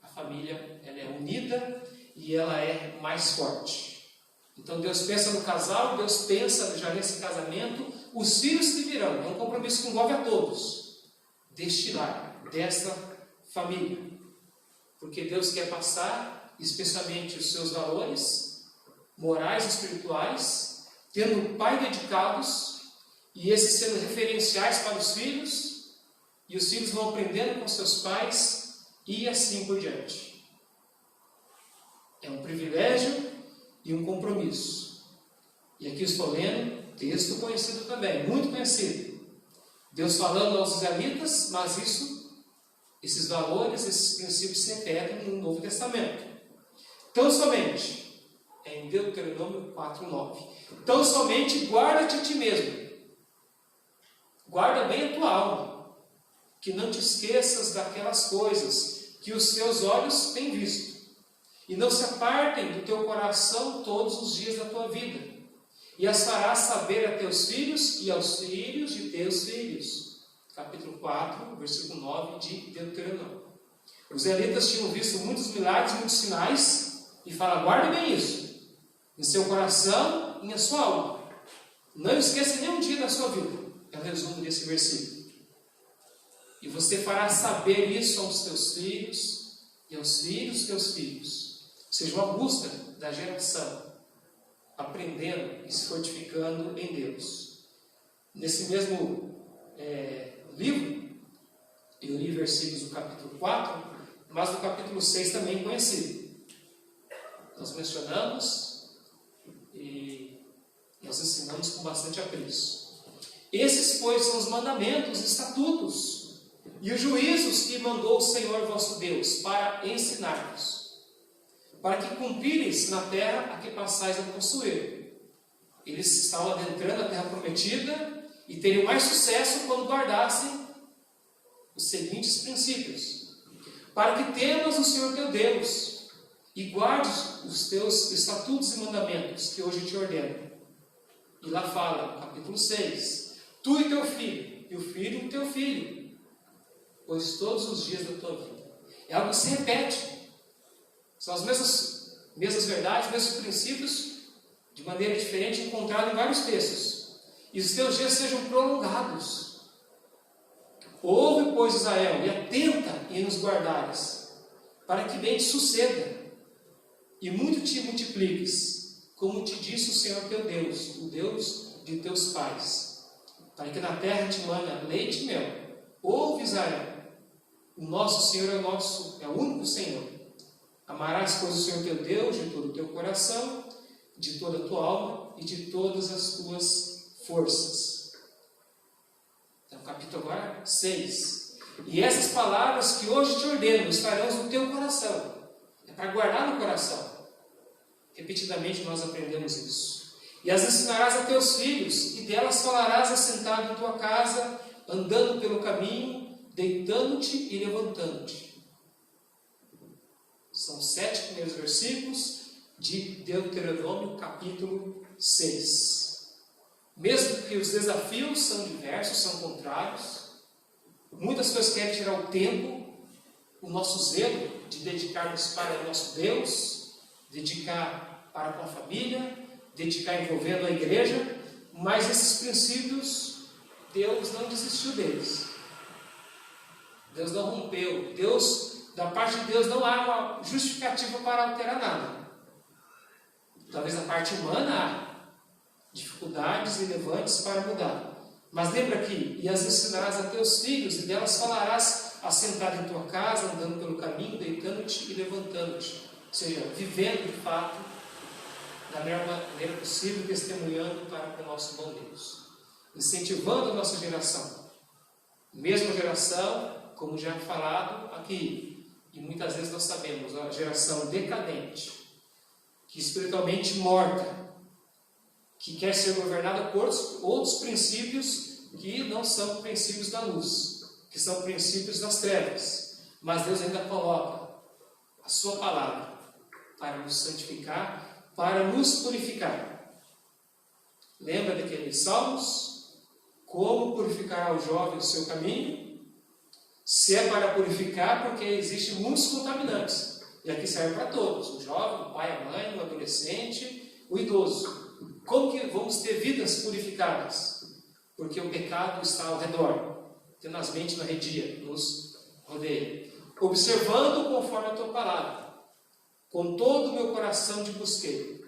S1: a família ela é unida e ela é mais forte. Então Deus pensa no casal, Deus pensa já nesse casamento, os filhos que virão, é um compromisso que envolve a todos, deste lar, desta família. Porque Deus quer passar, especialmente os seus valores morais e espirituais, tendo pai dedicados, e esses sendo referenciais para os filhos, e os filhos vão aprendendo com seus pais, e assim por diante. É um privilégio e um compromisso. E aqui estou lendo, texto conhecido também, muito conhecido. Deus falando aos israelitas, mas esses valores, esses princípios se repetem no Novo Testamento. Tão somente, é em Deuteronômio 4:9. Tão somente guarda-te a ti mesmo. Guarda bem a tua alma, que não te esqueças daquelas coisas que os teus olhos têm visto, e não se apartem do teu coração todos os dias da tua vida, e as farás saber a teus filhos e aos filhos de teus filhos. Capítulo 4, versículo 9 de Deuteronômio. Os israelitas tinham visto muitos milagres, muitos sinais, e fala: guarde bem isso, em seu coração e na sua alma. Não esqueça nenhum dia da sua vida. É o resumo desse versículo. E você fará saber isso aos teus filhos e aos filhos dos teus filhos. Ou seja, uma busca da geração, aprendendo e se fortificando em Deus. Nesse mesmo livro, eu li versículos do capítulo 4, mas do capítulo 6 também conhecido. Nós mencionamos e nós ensinamos com bastante apreço. Esses, pois, são os mandamentos, estatutos e os juízos que mandou o Senhor vosso Deus para ensinar-vos, para que cumprires na terra a que passais a possuir. Eles estavam adentrando a terra prometida e teriam mais sucesso quando guardassem os seguintes princípios: para que temas o Senhor teu Deus e guardes os teus estatutos e mandamentos que hoje te ordeno. E lá fala, no capítulo 6, tu e teu filho, e o filho do teu filho, pois todos os dias da tua vida. É algo que se repete. São as mesmas verdades, mesmos princípios, de maneira diferente, encontrados em vários textos. E os teus dias sejam prolongados. Ouve, pois, Israel, e atenta em nos guardares, para que bem te suceda, e muito te multipliques, como te disse o Senhor teu Deus, o Deus de teus pais, para que na terra te mana leite e mel. Ouve, Israel, o nosso Senhor é o único Senhor. Amarás, pois, o Senhor teu Deus de todo o teu coração, de toda a tua alma e de todas as tuas forças. Então, capítulo agora 6. E essas palavras que hoje te ordeno estarão no teu coração. É para guardar no coração. Repetidamente nós aprendemos isso. E as ensinarás a teus filhos, e delas falarás assentado em tua casa, andando pelo caminho, deitando-te e levantando-te. São 7 primeiros versículos de Deuteronômio, capítulo 6. Mesmo que os desafios são diversos, são contrários, muitas pessoas querem tirar o tempo, o nosso zelo de dedicarmos para o nosso Deus, dedicar para com a família, dedicar envolvendo a igreja, mas esses princípios, Deus não desistiu deles. Deus não rompeu. Da parte de Deus não há uma justificativa para alterar nada. Talvez da parte humana há dificuldades relevantes para mudar. Mas lembra que, e as ensinarás a teus filhos, e delas falarás assentado em tua casa, andando pelo caminho, deitando-te e levantando-te. Ou seja, vivendo de fato da melhor maneira possível, testemunhando para o nosso bom Deus, incentivando a nossa geração, mesma geração, como já falado aqui, e muitas vezes nós sabemos, a geração decadente, que espiritualmente morta, que quer ser governada por outros princípios que não são princípios da luz, que são princípios das trevas, mas Deus ainda coloca a sua palavra para nos santificar, para nos purificar. Lembra daqueles salmos? Como purificar o jovem o seu caminho? Se é para purificar, porque existem muitos contaminantes. E aqui serve para todos: o jovem, o pai, a mãe, o adolescente, o idoso. Como que vamos ter vidas purificadas? Porque o pecado está ao redor, tenazmente na redia, nos rodeia. Observando conforme a tua palavra. Com todo o meu coração te busquei.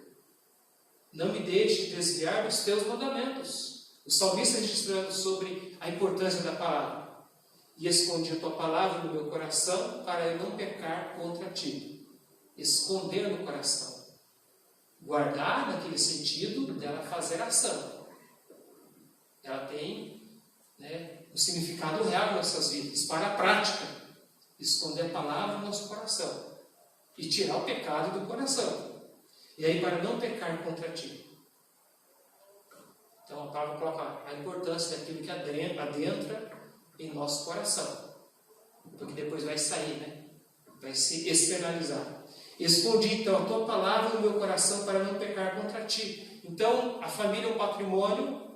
S1: Não me deixe desviar dos teus mandamentos. O salmista registrando sobre a importância da palavra. E escondi a tua palavra no meu coração para eu não pecar contra ti. Esconder no coração. Guardar naquele sentido dela fazer ação. Ela tem um significado real em nossas vidas, para a prática. Esconder a palavra no nosso coração. e tirar o pecado do coração. E aí, para não pecar contra ti. Então, a palavra coloca a importância daquilo que adentra em nosso coração. Porque depois vai sair, né? Vai se externalizar. Escondi, então, a tua palavra no meu coração para não pecar contra ti. Então, a família é um patrimônio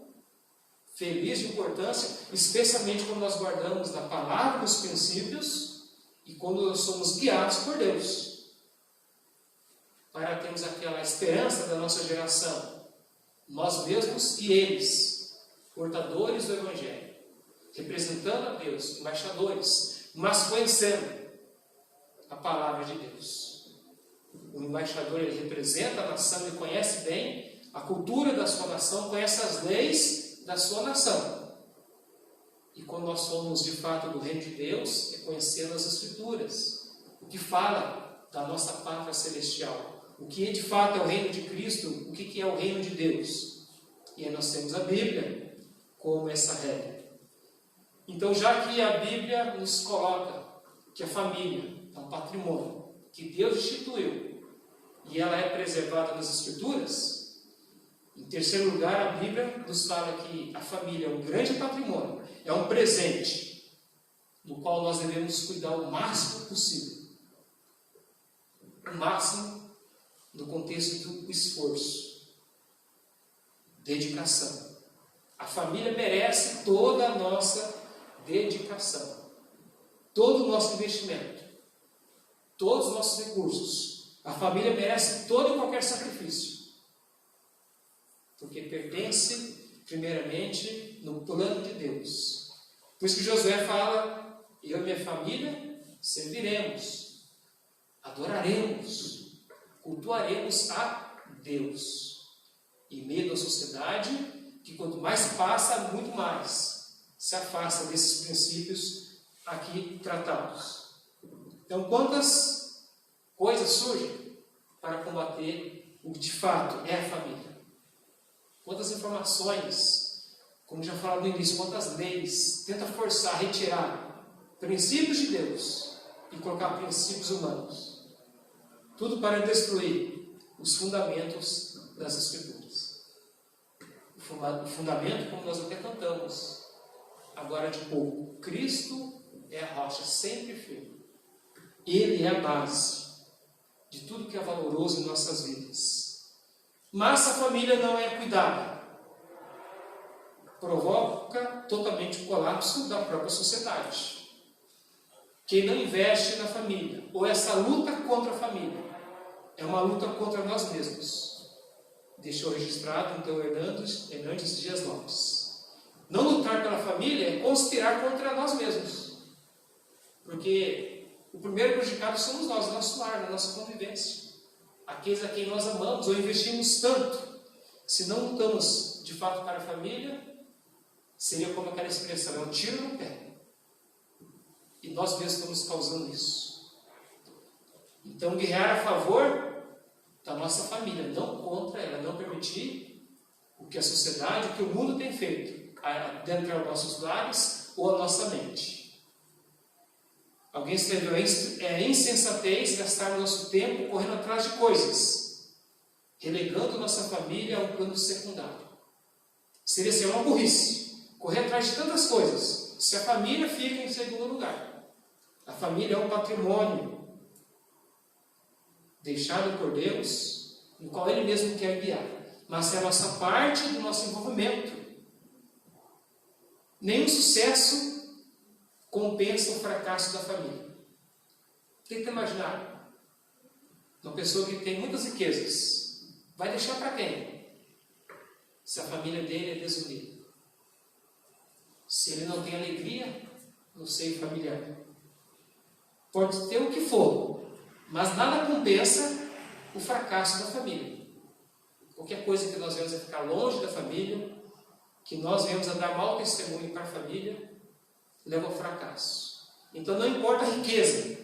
S1: feliz de importância, especialmente quando nós guardamos na palavra os princípios e quando nós somos guiados por Deus. Para termos aquela esperança da nossa geração, nós mesmos e eles, portadores do Evangelho, representando a Deus, embaixadores, mas conhecendo a palavra de Deus. O embaixador, ele representa a nação, ele conhece bem a cultura da sua nação, conhece as leis da sua nação. E quando nós somos de fato do reino de Deus, é conhecendo as Escrituras, o que fala da nossa pátria celestial, o que de fato é o reino de Cristo, o que é o reino de Deus. E aí nós temos a Bíblia como essa regra. Então, já que a Bíblia nos coloca que a família é um patrimônio que Deus instituiu e ela é preservada nas Escrituras, em terceiro lugar, a Bíblia nos fala que a família é um grande patrimônio, é um presente do qual nós devemos cuidar o máximo possível. O máximo no contexto do esforço, dedicação. A família merece toda a nossa dedicação, todo o nosso investimento, todos os nossos recursos. A família merece todo e qualquer sacrifício, porque pertence primeiramente no plano de Deus. Por isso que Josué fala: eu e minha família serviremos, adoraremos, cultuaremos a Deus, em meio da sociedade que quanto mais passa, muito mais se afasta desses princípios aqui tratados. Então, quantas coisas surgem para combater o que de fato é a família? Quantas informações, como já falado no início, quantas leis tenta forçar, retirar princípios de Deus e colocar princípios humanos. Tudo para destruir os fundamentos das Escrituras. O fundamento, como nós até cantamos agora de pouco, Cristo é a rocha sempre firme. Ele é a base de tudo que é valoroso em nossas vidas. Mas a família não é cuidada, provoca totalmente o colapso da própria sociedade. Quem não investe na família, ou essa luta contra a família, é uma luta contra nós mesmos. Deixou registrado então Hernandes Dias Lopes. Não lutar pela família é conspirar contra nós mesmos. Porque o primeiro prejudicado somos nós, no nosso lar, na nossa convivência. Aqueles a quem nós amamos ou investimos tanto. Se não lutamos de fato para a família, seria como aquela expressão, é um tiro no pé. E nós mesmos estamos causando isso. Então, guerrear a favor da nossa família, não contra ela, não permitir o que a sociedade, o que o mundo tem feito dentro dos nossos lares ou a nossa mente. Alguém escreveu: é insensatez gastar nosso tempo correndo atrás de coisas, relegando nossa família a um plano secundário. Seria ser uma burrice, correr atrás de tantas coisas, se a família fica em segundo lugar. A família é um patrimônio deixado por Deus, no qual Ele mesmo quer guiar, mas é a nossa parte do nosso envolvimento. Nenhum sucesso compensa o fracasso da família. Tenta imaginar uma pessoa que tem muitas riquezas, vai deixar para quem? Se a família dele é desunida, se ele não tem alegria no seio familiar. Pode ter o que for, mas nada compensa o fracasso da família. Qualquer coisa que nós venhamos a ficar longe da família, que nós venhamos a dar mau testemunho para a família, leva ao fracasso. Então não importa a riqueza.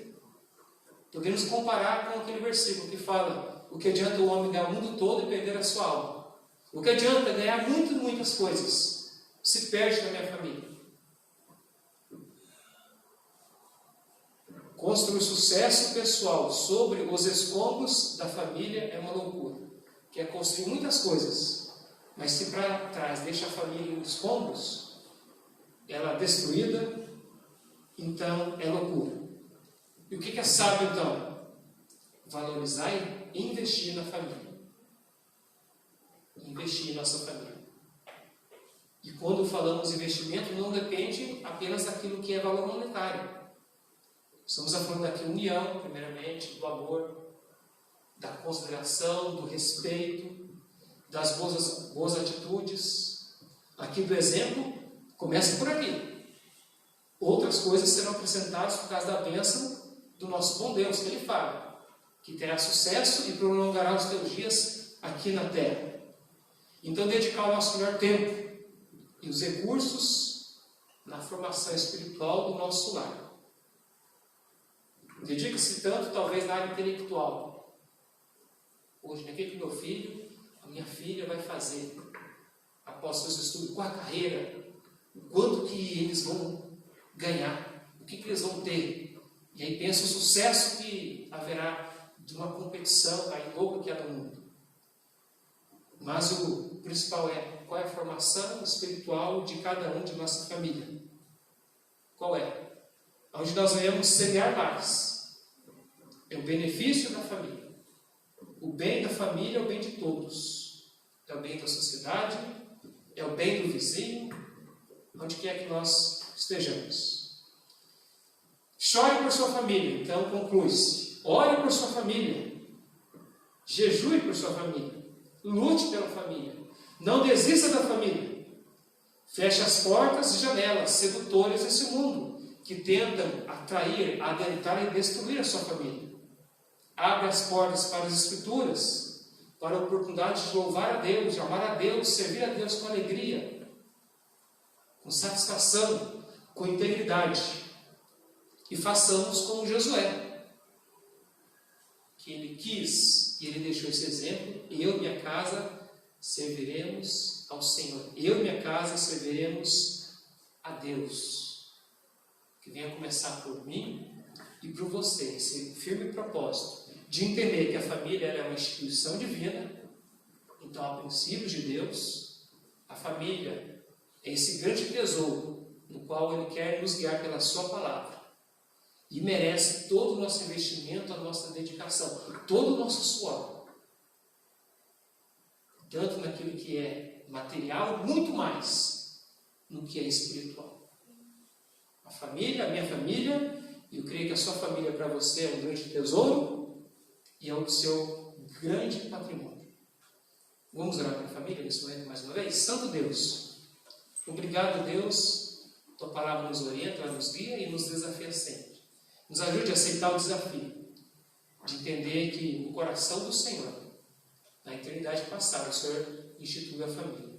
S1: Podemos comparar com aquele versículo que fala: o que adianta o homem ganhar o mundo todo e perder a sua alma? O que adianta ganhar muitas coisas se perde na minha família? construir sucesso pessoal sobre os escombros da família é uma loucura. Que é construir muitas coisas, mas se para trás deixa a família em escombros, ela é destruída, então é loucura. E o que é sábio então? Valorizar e investir na família. Investir em nossa família. E quando falamos investimento, não depende apenas daquilo que é valor monetário. Estamos falando aqui de união, primeiramente, do amor, da consideração, do respeito, das boas atitudes. Aqui do exemplo, começa por aqui. Outras coisas serão acrescentadas por causa da bênção do nosso bom Deus, que Ele fala, que terá sucesso e prolongará os teus dias aqui na terra. Então, dedicar o nosso melhor tempo e os recursos na formação espiritual do nosso lar. Dedica-se tanto, talvez, na área intelectual. Hoje, o que meu filho, a minha filha vai fazer após seus estudos? Qual a carreira? O quanto que eles vão ganhar? O que eles vão ter? E aí pensa o sucesso que haverá de uma competição aí louca que há no mundo. Mas o principal é qual é a formação espiritual de cada um de nossa família. Qual é? Onde nós venhamos semear mais. É o benefício da família. O bem da família é o bem de todos. É o bem da sociedade, é o bem do vizinho, onde quer que nós estejamos. Chore por sua família, então conclui-se. Ore por sua família. Jejue por sua família. Lute pela família. Não desista da família. Feche as portas e janelas sedutoras desse mundo, que tentam atrair, adentrar e destruir a sua família. Abre as portas para as Escrituras, para a oportunidade de louvar a Deus, de amar a Deus, servir a Deus com alegria, com satisfação, com integridade. E façamos como Josué, que ele quis e ele deixou esse exemplo. Eu e minha casa serviremos ao Senhor. Eu e minha casa serviremos a Deus. Que venha começar por mim e por você, esse firme propósito de entender que a família é uma instituição divina. Então há princípios de Deus. A família é esse grande tesouro no qual Ele quer nos guiar pela sua palavra. E merece todo o nosso investimento, a nossa dedicação, todo o nosso suor. Tanto naquilo que é material, muito mais no que é espiritual. A família, a minha família, eu creio que a sua família para você é um grande tesouro e é o seu grande patrimônio. Vamos orar pela família nesse momento mais uma vez? Santo Deus, obrigado, Deus, tua palavra nos orienta, ela nos guia e nos desafia sempre. Nos ajude a aceitar o desafio de entender que no coração do Senhor, na eternidade passada, o Senhor instituiu a família.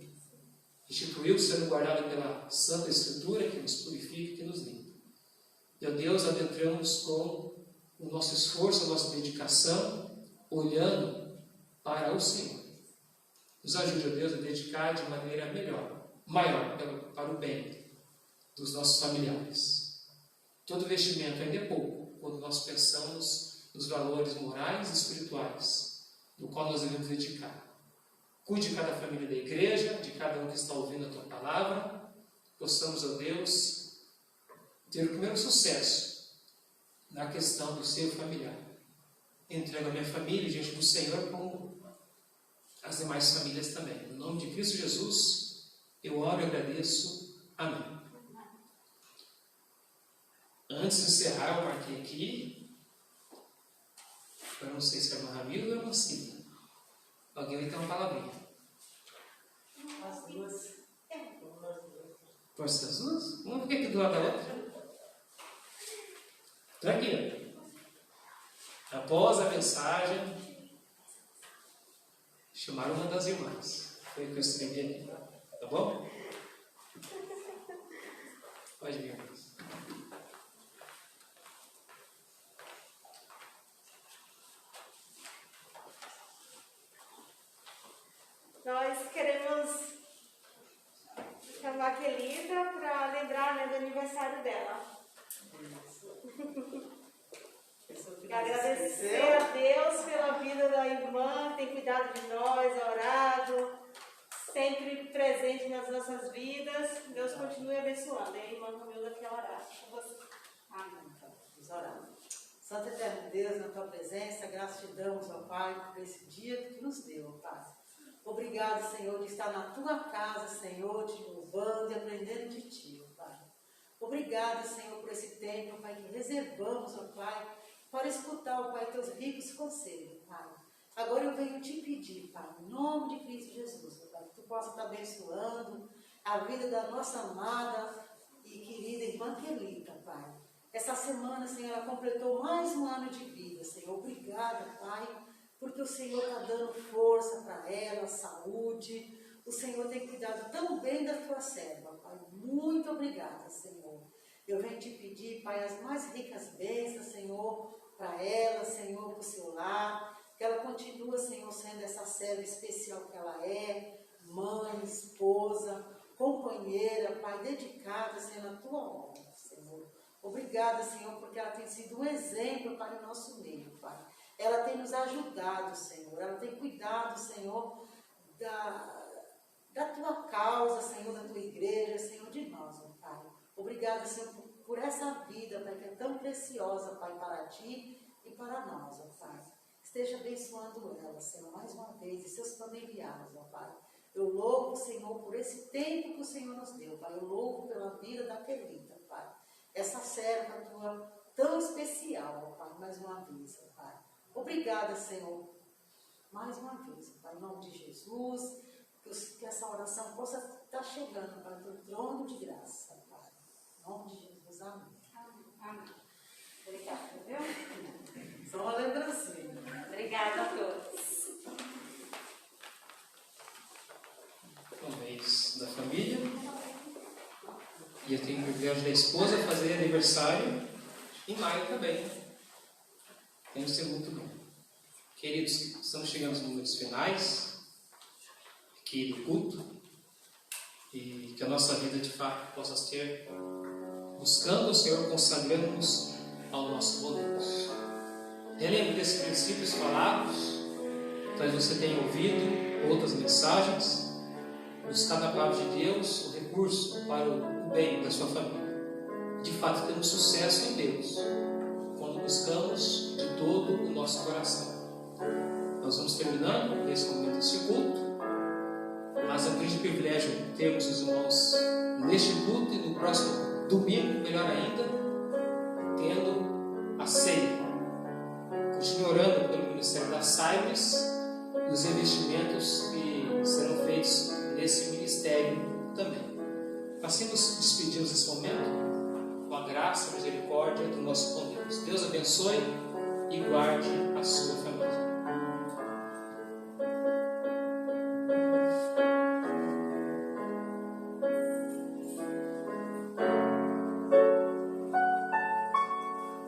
S1: Instituiu sendo guardado pela Santa Escritura, que nos purifica e que nos limpa. E, ó Deus, adentramos com o nosso esforço, a nossa dedicação, olhando para o Senhor. Nos ajude, ó Deus, a dedicar de maneira maior para o bem dos nossos familiares. Todo investimento ainda é pouco quando nós pensamos nos valores morais e espirituais no qual nós devemos dedicar. Cuide de cada família da igreja, de cada um que está ouvindo a tua palavra. Possamos, ó Deus, ter o primeiro sucesso na questão do seio familiar. Entrego a minha família diante do Senhor, como as demais famílias também. No nome de Cristo Jesus, eu oro e agradeço. Amém. Antes de encerrar, eu marquei aqui. Eu não sei se é uma Ramiro ou uma Cida. Alguém vai ter uma palavrinha.
S4: As duas.
S1: Pode ser as duas? Uma fica aqui do lado da outra. Então aqui, ó. Após a mensagem, chamaram uma das irmãs. Foi o que eu escrevi aqui. Tá bom? Pode vir, irmãs.
S4: Nós queremos chamar a Kelita para lembrar, né, do aniversário dela. E agradecer a Deus pela vida da irmã, que tem cuidado de nós, orado, sempre presente nas nossas vidas. Deus continue abençoando. E a irmã Camila quer orar com você.
S5: Amém. Vamos orar. Santo Eterno Deus, na tua presença, graças te damos, ó Pai, por esse dia que tu nos deu, ó Pai. Obrigado, Senhor, de estar na tua casa, Senhor, te louvando e aprendendo de ti, ó Pai. Obrigado, Senhor, por esse tempo, Pai, que reservamos, ó Pai, para escutar, ó Pai, teus ricos conselhos, Pai. Agora eu venho te pedir, Pai, em nome de Cristo Jesus, ó Pai, que tu possa estar abençoando a vida da nossa amada e querida irmã Quelita, Pai. Essa semana, Senhor, ela completou mais um ano de vida, Senhor. Obrigada, Pai, porque o Senhor está dando força para ela, saúde. O Senhor tem cuidado tão bem da tua serva, Pai. Muito obrigada, Senhor. Eu venho te pedir, Pai, as mais ricas bênçãos, Senhor, para ela, Senhor, para o seu lar. Que ela continue, Senhor, sendo essa serva especial que ela é, mãe, esposa, companheira, Pai, dedicada, Senhor, na tua obra, Senhor. Obrigada, Senhor, porque ela tem sido um exemplo para o nosso meio, Pai. Ela tem nos ajudado, Senhor. Ela tem cuidado, Senhor, da tua causa, Senhor, da tua igreja, Senhor, de nós, ó Pai. Obrigada, Senhor, por essa vida, Pai, que é tão preciosa, Pai, para ti e para nós, ó Pai. Esteja abençoando ela, Senhor, mais uma vez, e seus familiares, ó Pai. Eu louvo, Senhor, por esse tempo que o Senhor nos deu, Pai. Eu louvo pela vida da Quelita, Pai. Essa serva tua tão especial, ó Pai, mais uma vez, ó Pai. Obrigada, Senhor, mais uma vez, Pai, em nome de Jesus, que essa oração possa estar chegando para o teu trono de graça, Pai. Em nome de Jesus, amém.
S2: Amém.
S5: Obrigada, viu? Só uma lembrancinha.
S2: Obrigada a todos.
S1: Um mês da família. E eu tenho o privilégio da esposa fazer aniversário em maio também. Tem que ser muito bom. Queridos, estamos chegando aos momentos finais aqui do culto. E que a nossa vida de fato possa ser buscando o Senhor, consagrando-nos ao nosso bom Deus. Relembre desses princípios falados. Talvez você tenha ouvido outras mensagens. Buscar na palavra de Deus o recurso para o bem da sua família. De fato, temos sucesso em Deus quando buscamos de todo o nosso coração. Nós vamos terminando nesse momento esse culto, mas é um grande privilégio termos os irmãos neste culto e no próximo domingo, melhor ainda, tendo a ceia. Continue orando pelo Ministério das Saibres e os investimentos que serão feitos nesse ministério também. Assim nos despedimos nesse momento, com a graça e a misericórdia do nosso bom Deus. Deus abençoe e guarde a sua família.